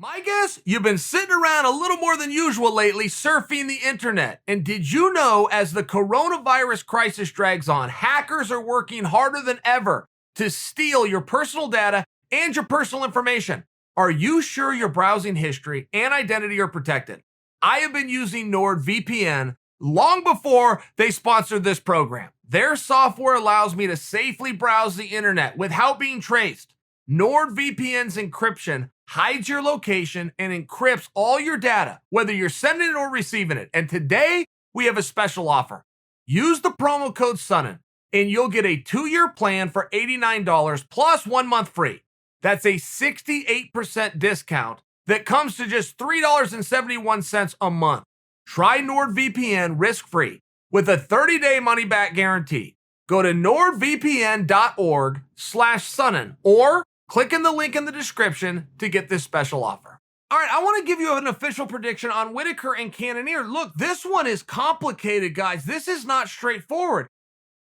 My guess, you've been sitting around a little more than usual lately surfing the internet. And did you know, as the coronavirus crisis drags on, hackers are working harder than ever to steal your personal data and your personal information? Are you sure your browsing history and identity are protected? I have been using NordVPN long before they sponsored this program. Their software allows me to safely browse the internet without being traced. NordVPN's encryption hides your location and encrypts all your data, whether you're sending it or receiving it. And today, we have a special offer. Use the promo code Sonnen, and you'll get a 2-year plan for $89 plus 1 month free. That's a 68% discount that comes to just $3.71 a month. Try NordVPN risk-free with a 30-day money-back guarantee. Go to nordvpn.org/Sonnen or click in the link in the description to get this special offer. All right, I want to give you an official prediction on Whittaker and Cannonier. Look, this one is complicated, guys. This is not straightforward.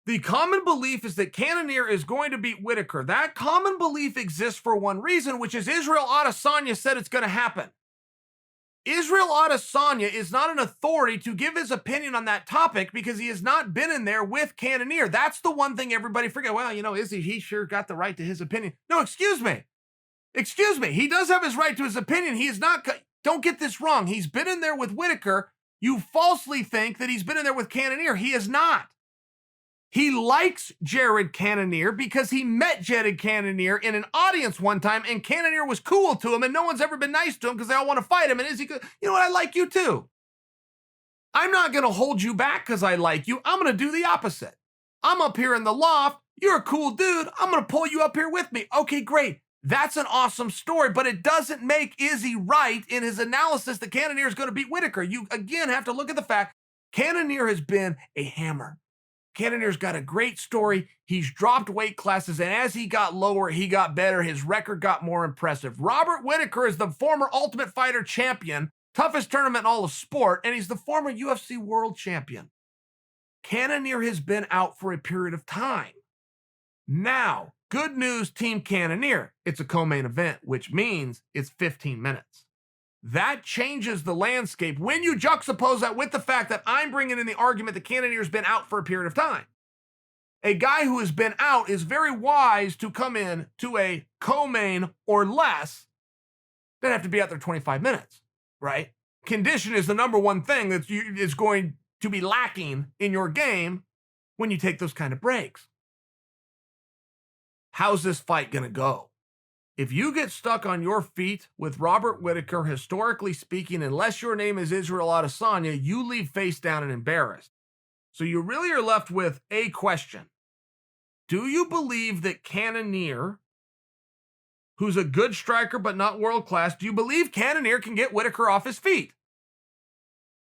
The common belief is that Cannonier is going to beat Whittaker. That common belief exists for one reason, which is Israel Adesanya said it's going to happen. Israel Adesanya is not an authority to give his opinion on that topic because he has not been in there with Cannonier. That's the one thing everybody forget. Well, he sure got the right to his opinion. No, excuse me. He does have his right to his opinion. He is not, don't get this wrong. He's been in there with Whittaker. You falsely think that he's been in there with Cannonier. He is not. He likes Jared Cannonier because he met Jared Cannonier in an audience one time, and Cannonier was cool to him, and no one's ever been nice to him because they all want to fight him. And is he good? You know what? I like you too. I'm not going to hold you back because I like you. I'm going to do the opposite. I'm up here in the loft. You're a cool dude. I'm going to pull you up here with me. Okay, great. That's an awesome story, but it doesn't make Izzy right in his analysis that Cannonier is going to beat Whittaker. You, again, have to look at the fact Cannonier has been a hammer. Cannonier's got a great story. He's dropped weight classes, and as he got lower, he got better. His record got more impressive. Robert Whittaker is the former Ultimate Fighter champion, toughest tournament in all of sport, and he's the former UFC world champion. Cannonier has been out for a period of time. Now, good news, Team Cannonier. It's a co-main event, which means it's 15 minutes. That changes the landscape when you juxtapose that with the fact that I'm bringing in the argument that Cannonier's been out for a period of time. A guy who has been out is very wise to come in to a co-main or less than have to be out there 25 minutes, right? Condition is the number one thing that is going to be lacking in your game when you take those kind of breaks. How's this fight going to go? If you get stuck on your feet with Robert Whittaker, historically speaking, unless your name is Israel Adesanya, you leave face down and embarrassed. So you really are left with a question. Do you believe that Cannonier, who's a good striker but not world class, do you believe Cannonier can get Whittaker off his feet?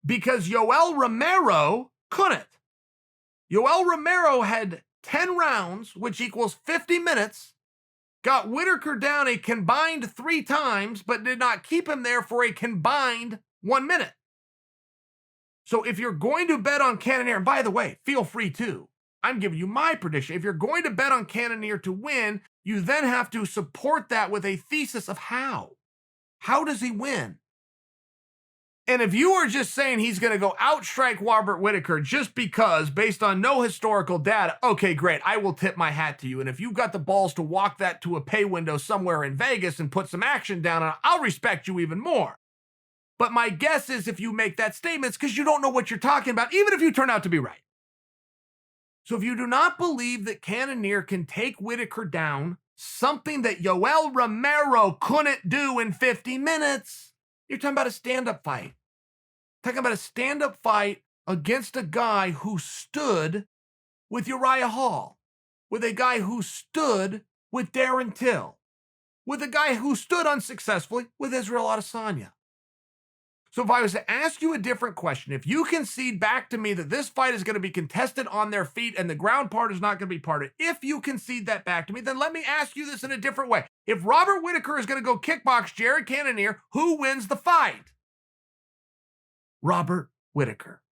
Because Yoel Romero couldn't. Yoel Romero had 10 rounds, which equals 50 minutes, got Whittaker down a combined 3 times, but did not keep him there for a combined 1 minute. So if you're going to bet on Cannonier, and by the way, feel free to. I'm giving you my prediction. If you're going to bet on Cannonier to win, you then have to support that with a thesis of how. How does he win? And if you are just saying he's going to go outstrike Robert Whittaker just because, based on no historical data, okay, great, I will tip my hat to you. And if you've got the balls to walk that to a pay window somewhere in Vegas and put some action down on it, I'll respect you even more. But my guess is if you make that statement, it's because you don't know what you're talking about, even if you turn out to be right. So if you do not believe that Cannonier can take Whittaker down, something that Yoel Romero couldn't do in 50 minutes, you're talking about a stand-up fight. Talking about a stand-up fight against a guy who stood with Uriah Hall, with a guy who stood with Darren Till, with a guy who stood unsuccessfully with Israel Adesanya. So if I was to ask you a different question, if you concede back to me that this fight is going to be contested on their feet and the ground part is not going to be part of it, if you concede that back to me, then let me ask you this in a different way. If Robert Whittaker is going to go kickbox Jared Cannonier, who wins the fight? Robert Whittaker.